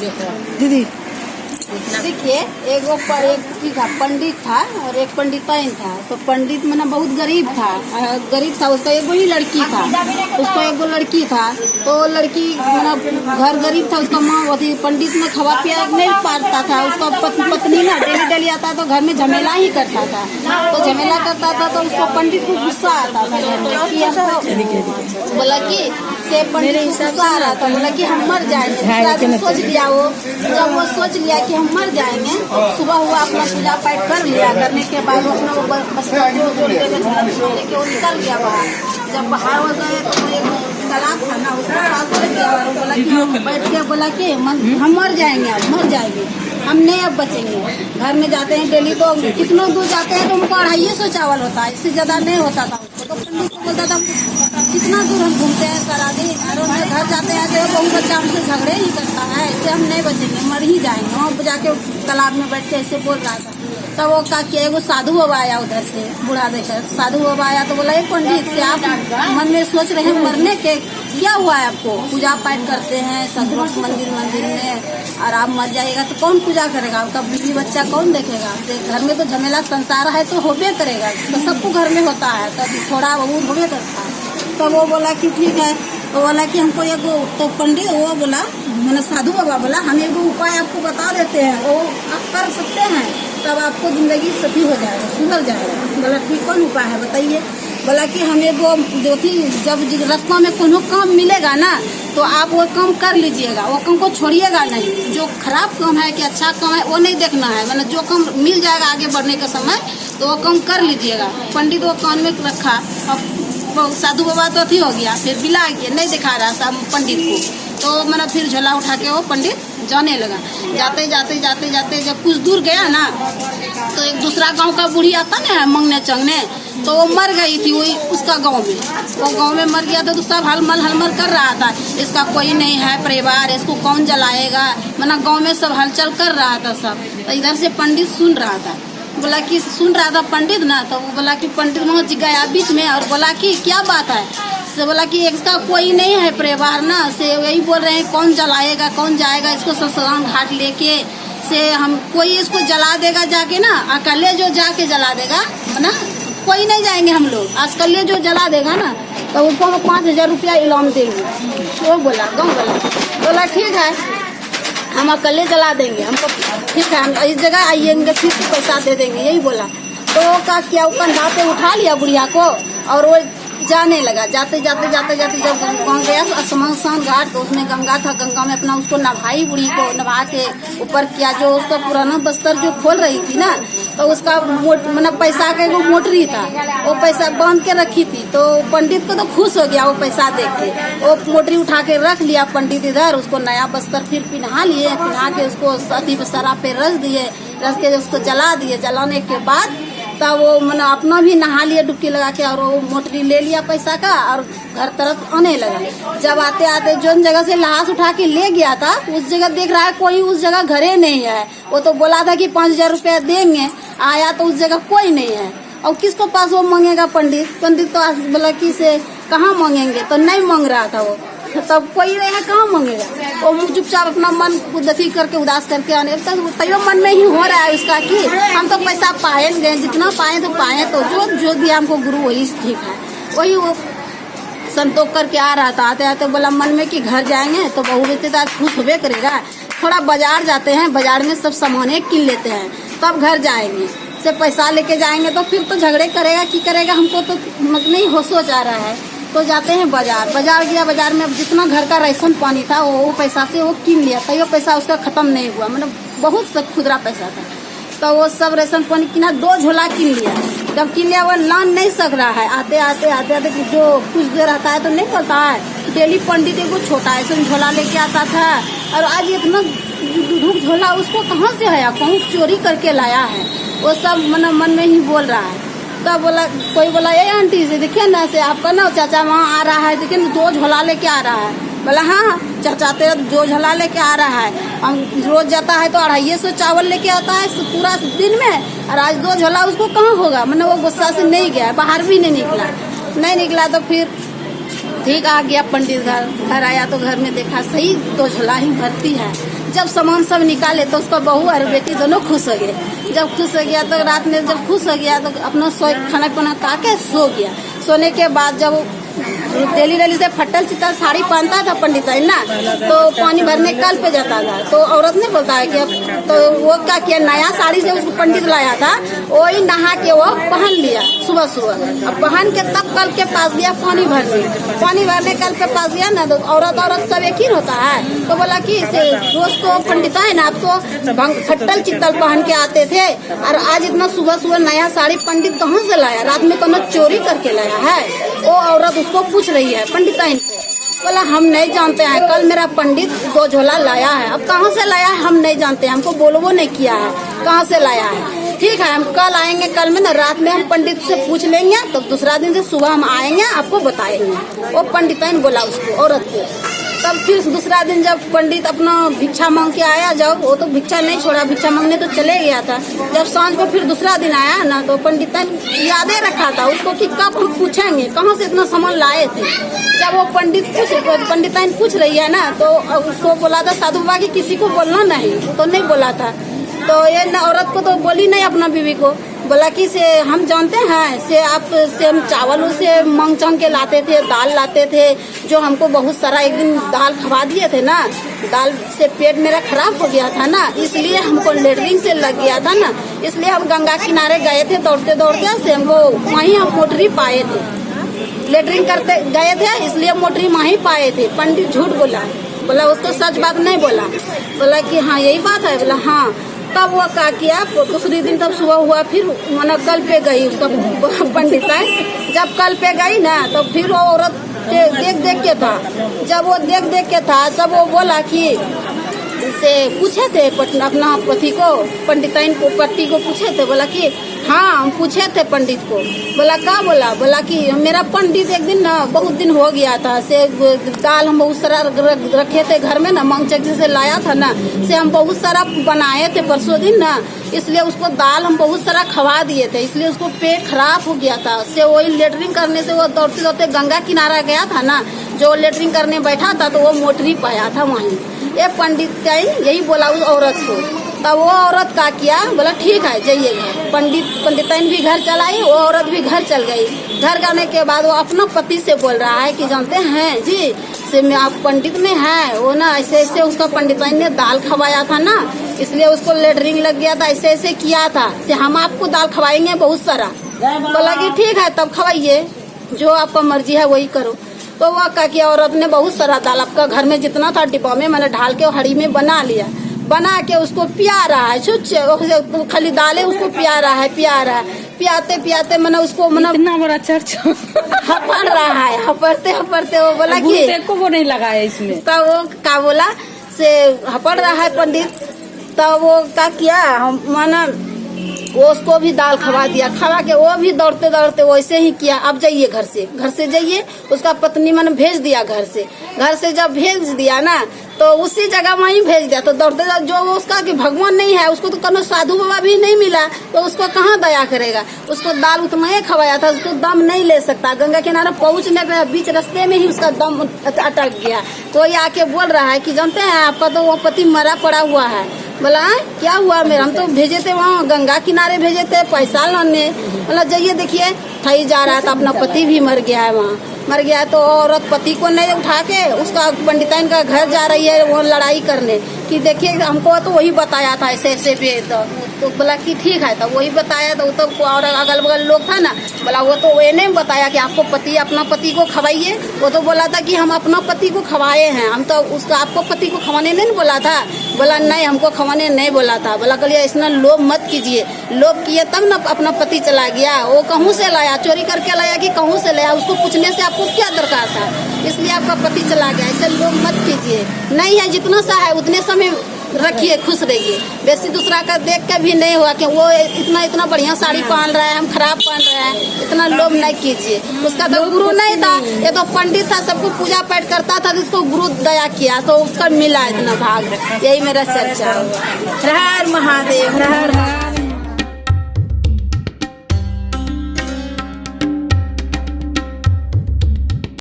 दीदी देखिए एक पंडित था और एक पंडिताइन था। तो पंडित मना बहुत गरीब था उसका एगो ही लड़की था। उसको एगो लड़की था तो लड़की मना घर गरीब था। उसका माँ होती पंडित में खवा पिया नहीं पाता था। उसका पत्नी ना डेली डेली आता तो घर में झमेला ही करता था। तो झमेला करता था तो उसको पंडित को गुस्सा आता था घर में। बोला कि से पंडित को गुस्सा आ रहा था। बोला कि हम मर जाएंगे। सोच लिया वो, जब वो सोच लिया कि हम मर जाएंगे, सुबह हुआ अपना पूजा पाठ कर लिया। करने के बाद अपना जो लेके वो निकल गया बाहर। जब बाहर हो गए तो एक तालाब था ना, उसको पास कर दिया और बोला कि बैठ के बोला कि हम मर जाएंगे, अब मर जाएंगे, हम नहीं अब बचेंगे। घर में जाते हैं डेली तो कितना दूर जाते हैं तो उनको 250 चावल होता है, इससे ज्यादा नहीं होता था उसको। तो पंडित को बोलता था कितना दूर हम घूमते हैं सारा दिन और घर जाते हैं तो बहु बच्चा हमसे झगड़े ही करता है, इससे हम नहीं बचेंगे, मर ही जाएंगे। वहाँ जाके तालाब में बैठ के ऐसे बोल रहा था। तब वो का किया एगो साधु बाबा आया उधर से, बूढ़ा देखकर साधु बाबा आया तो बोला ये पंडित से आप मन में सोच रहे हैं मरने के, क्या हुआ है आपको? पूजा पाठ करते हैं सब लोग मंदिर में और आप मर जाएगा तो कौन पूजा करेगा? आपका बीवी बच्चा कौन देखेगा? घर में तो झमेला संसार है तो होबे करेगा, तो सबको घर में होता है, तो थोड़ा बहुत होबे करता है। तो वो बोला कि ठीक है। तो बोला कि हमको एगो, तो पंडित वो बोला मैंने साधु बाबा बोला हम एगो उपाय आपको बता देते हैं, वो आप कर सकते हैं, तब आपको जिंदगी सफी हो जाएगा, सुधर जाएगा। बोला ठीक कौन उपाय है बताइए? बोला कि हम एगो जो थी जब रास्ता में कोनो काम मिलेगा ना तो आप वो काम कर लीजिएगा, वो काम को छोड़िएगा नहीं। जो खराब काम है कि अच्छा काम है वो नहीं देखना है, मतलब जो काम मिल जाएगा आगे बढ़ने का समय तो वो काम कर लीजिएगा। पंडित वो कान में रखा, अब साधु बाबा तो अथी हो गया, फिर बिला गया, नहीं दिखा रहा सब पंडित को। तो मैंने फिर झोला उठा के वो पंडित जाने लगा। जाते जाते जब कुछ दूर गया ना तो एक दूसरा गांव का बूढ़ी आता ना मंगने चंगने, तो वो मर गई थी वही उसका गांव में। वो गांव में मर गया था तो सब हलमल कर रहा था, इसका कोई नहीं है परिवार, इसको कौन जलाएगा, मना गांव में सब हलचल कर रहा था सब। तो इधर से पंडित सुन रहा था, बोला कि सुन रहा था पंडित ना, तो वो बोला कि पंडित वहाँ गया बीच में और बोला कि क्या बात है? से बोला कि इसका कोई नहीं है परिवार ना, से वही बोल रहे हैं कौन जलाएगा कौन जाएगा इसको शमशान घाट लेके, से हम कोई इसको जला देगा जाके ना, अकेले जो जाके जला देगा ना, कोई नहीं जाएंगे हम लोग, अकेले जो जला देगा ना तो उसको हम 5000 रुपया इनाम देंगे। वो बोला गाँव वाला, बोला ठीक है हम अकेले जला देंगे, हमको ठीक है हम इस जगह आइएंगे फिर पैसा दे देंगे, यही बोला। तो का क्या वो कंधा पे उठा लिया बुढ़िया को और वो जाने लगा। जाते जाते जब वहाँ गया शमशान घाट तो उसमें गंगा था, गंगा में अपना उसको नभाई, बुढ़ी को नभा के ऊपर किया। जो उसका पुराना बस्तर जो खोल रही थी ना तो उसका मतलब पैसा का वो मोटरी था, वो पैसा बांध के रखी थी। तो पंडित को तो खुश हो गया वो पैसा देख के, वो मोटरी उठा के रख लिया पंडित इधर, उसको नया बस्तर फिर पिन्हा लिए, पिन्हा के उसको अति सरा पे रख दिए, रख के उसको जला दिए। जलाने के बाद तब वो मैंने अपना भी नहा लिया डुबकी लगा के और वो मोटरी ले लिया पैसा का और घर तरफ आने लगा। जब आते आते जो जगह से लाश उठा के ले गया था उस जगह देख रहा है कोई उस जगह घरे नहीं है। वो तो बोला था कि 5000 रुपया देंगे, आया तो उस जगह कोई नहीं है। और किसको पास वो मांगेगा पंडित? पंडित तो बोला कि से कहाँ मांगेंगे, तो नहीं मांग रहा था वो, तब कोई नहीं है कहाँ मांगेगा। वो चुपचाप अपना मन उदासी करके उदास करके आने तैयो मन में ही हो रहा है उसका कि हम तो पैसा पाएंगे, जितना पाए तो पाए, तो जो दिया हमको गुरु वही ठीक है। वही वो संतोष करके आ रहा था। आते आते बोला मन में कि घर जाएंगे तो बहू रिश्तेदार खुश होबे करेगा, थोड़ा बाजार जाते हैं, बाजार में सब सामान किन लेते हैं तब घर जाएंगे, से पैसा लेके जाएंगे तो फिर तो झगड़े करेगा कि करेगा, हमको तो मत नहीं हो सोच आ रहा है। तो जाते हैं बाजार गया, बाजार में अब जितना घर का राशन पानी था वो पैसा से वो किन लिया, तो ये पैसा उसका खत्म नहीं हुआ, मतलब बहुत सब खुदरा पैसा था। तो वो सब राशन पानी किना 2 झोला किन लिया। जब किन लिया वो लान नहीं सक रहा है। आते आते जो कुछ देर रहता है तो नहीं पता है, डेली पंडित एगो छोटा ऐसा झोला लेके आता था और आज इतना धूप झोला उसको कहाँ से आया, कहूँ चोरी करके लाया है। वो सब मन में ही बोल रहा है। तो बोला कोई बोला ये आंटी से देखिए ना, से आपका ना चाचा वहाँ आ रहा है, देखिए ना 2 झोला लेके आ रहा है। बोला हाँ चाचा तेरा 2 झोला लेके आ रहा है, हम रोज जाता है तो 250 चावल लेके आता है पूरा दिन में, और आज 2 झोला उसको कहाँ होगा। मतलब वो गुस्सा से नहीं गया, बाहर भी नहीं निकला। तो फिर ठीक आ गया पंडित घर आया तो घर में देखा सही 2 झोला ही भरती है। जब सामान सब निकाले तो उसका बहू और बेटी दोनों खुश हो गए। जब खुश हो गया तो रात में जब खुश हो गया तो अपना खाना पीना खा के सो गया। सोने के बाद जब डेली से फटल चिट्टा साड़ी पहनता था पंडित ना, तो पानी भरने कल पे जाता था, तो औरत ने बोलता है कि अब तो वो क्या किया, नया साड़ी जो उसको पंडित लाया था वही नहा के वो पहन लिया सुबह सुबह। अब पहन के तब कल के पास गया पानी भरने कल के पास गया ना, तो औरत सब एक ही होता है। तो बोला कि रोज तो पंडित है ना आपको फटल चित्तल पहन के आते थे, और आज इतना सुबह सुबह नया साड़ी पंडित कहाँ से लाया, रात में कौन चोरी करके लाया है? वो औरत उसको पूछ रही है पंडिताइन को। बोला हम नहीं जानते हैं, कल मेरा पंडित 2 झोला लाया है। अब कहाँ से लाया है हम नहीं जानते हैं, हमको बोलबो नहीं किया है कहाँ से लाया है। ठीक है, हम कल आएंगे, कल में ना रात में हम पंडित से पूछ लेंगे, तो दूसरा दिन से सुबह हम आएंगे आपको बताएंगे। वो पंडिताइन बोला उसको, औरत को। तब फिर दूसरा दिन जब पंडित अपना भिक्षा मांग के आया, जब वो तो भिक्षा नहीं छोड़ा, भिक्षा मांगने तो चले गया था। जब सांझ को फिर दूसरा दिन आया ना, तो पंडिताइन यादें रखा था उसको कि कब हम पूछेंगे कहाँ से इतना सामान लाए थे। जब वो पंडिताइन पूछ रही है ना, तो उसको बोला था साधु बाबा की किसी को बोलना नहीं, तो नहीं बोला था। तो ये औरत को तो बोली नहीं अपना बीवी को, बोला कि से हम जानते हैं से आप से हम चावल से मांग चांग के लाते थे, दाल लाते थे, जो हमको बहुत सारा एक दिन दाल खवा दिए थे ना, दाल से पेट मेरा खराब हो गया था ना, इसलिए हमको लेटरिन से लग गया था ना, इसलिए हम गंगा किनारे गए थे दौड़ते दौड़ते, से हमको वहीं हम मोटरी पाए थे, लेटरिन करते गए थे इसलिए मोटरी वहीं पाए थे। पंडित झूठ बोला उसको सच बात नहीं बोला कि हाँ यही बात है। बोला हाँ। तब वो क्या किया, दूसरी दिन तब सुबह हुआ, फिर मैंने कल पे गई उसका पंडित है। जब कल पे गई ना, तो फिर वो औरत देख के था, जब वो देख के था तब वो बोला कि से पूछे थे अपना पति को, पंडिताइन को पति को पूछे थे। बोला कि हाँ हम पूछे थे पंडित को। बोला क्या बोला कि मेरा पंडित एक दिन ना बहुत दिन हो गया था, से दाल हम बहुत सारा रखे थे घर में ना, मंगचक से लाया था ना, से हम बहुत सारा बनाए थे परसों दिन ना, इसलिए उसको दाल हम बहुत सारा खवा दिए थे, इसलिए उसको पेट खराब हो गया था। से वही लेटरिन करने से वो दौड़ते दौड़ते गंगा किनारा गया था ना, जो लेटरिन करने बैठा था तो वो मोटरी पाया था वहीं। ये पंडित यही बोला उस औरत को। तब वो औरत का किया, बोला ठीक है जाइएगा। पंडिताइन भी घर चल आई, वो औरत भी घर चल गई। घर जाने के बाद वो अपना पति से बोल रहा है कि जानते हैं जी, से मैं आप पंडित में है वो ना ऐसे उसका पंडिताइन ने दाल खवाया था ना, इसलिए उसको लेटरिन लग गया था, ऐसे किया था, से हम आपको दाल खवाएंगे बहुत सारा। बोला कि ठीक है तब खवाइए, जो आपका मर्जी है वही करो। तो वह क्या किया, औरत ने बहुत सारा दाल आपका घर में जितना था डिब्बा में मैंने ढाल के हड़ी में बना लिया, बना के उसको पिया रहा है, खाली दालें उसको पिया रहा है। पियाते मैंने उसको इतना बड़ा चर्च हपड़ रहा है, हपड़ते वो बोला कि को नहीं लगाया इसमें। तब वो क्या बोला, से हपड़ रहा है पंडित। तब वो क्या किया, मैंने वो उसको भी दाल खवा दिया, खवा के वो भी दौड़ते दौड़ते वैसे ही किया। अब जाइए घर से जाइए, उसका पत्नी मैंने भेज दिया घर से जब भेज दिया ना, तो उसी जगह वहीं भेज दिया। तो दौड़ते जो उसका कि भगवान नहीं है, उसको तो कौन साधु बाबा भी नहीं मिला, तो उसको कहाँ दया करेगा। उसको दाल उतना ही खवाया था, उसको दम नहीं ले सकता। गंगा किनारा पहुँचने पे बीच रास्ते में ही उसका दम अटक गया। तो ये आके बोल रहा है कि जानते हैं आपका तो वो पति मरा पड़ा हुआ है। बोला क्या हुआ मेरा, हम तो भेजे थे वहाँ गंगा किनारे भेजे थे पैसा लाने। बोला जाइए देखिए, थई जा रहा था, अपना पति भी मर गया है वहाँ, मर गया। तो औरत पति को नहीं उठा के उसका पंडिताइन का घर जा रही है वो लड़ाई करने कि देखिए हमको तो वही बताया था ऐसे भी। तो बोला कि ठीक है, तो वही बताया। तो और अगल बगल लोग था ना, बोला वो तो ये नहीं बताया कि आपको अपना पति को खवाइए। वो तो बोला था कि हम अपना पति को खवाए हैं, हम तो उसका आपको पति को खवाने नहीं बोला था। बोला नहीं हमको खवाने नहीं बोला था। बोला कहिए इतना लोभ मत कीजिए, लोभ किए तब ना अपना पति चला गया। वो कहूँ से लाया, चोरी करके लाया कि कहूँ से लाया, उसको पूछने से आपको क्या दरकार था, इसलिए आपका पति चला गया। ऐसे लोभ मत कीजिए, नहीं है जितना सा है उतने समय रखिए, खुश रहिए। बेसी दूसरा का देख के भी नहीं हुआ कि वो इतना बढ़िया साड़ी पहन रहा है, हम खराब पहन रहे हैं, इतना लोभ नहीं कीजिए। उसका तो गुरु नहीं था, ये तो पंडित था, सबको पूजा पाठ करता था, जिसको गुरु दया किया तो उसका मिला इतना भाग। यही मेरा चर्चा। हर हर महादेव, हर हर।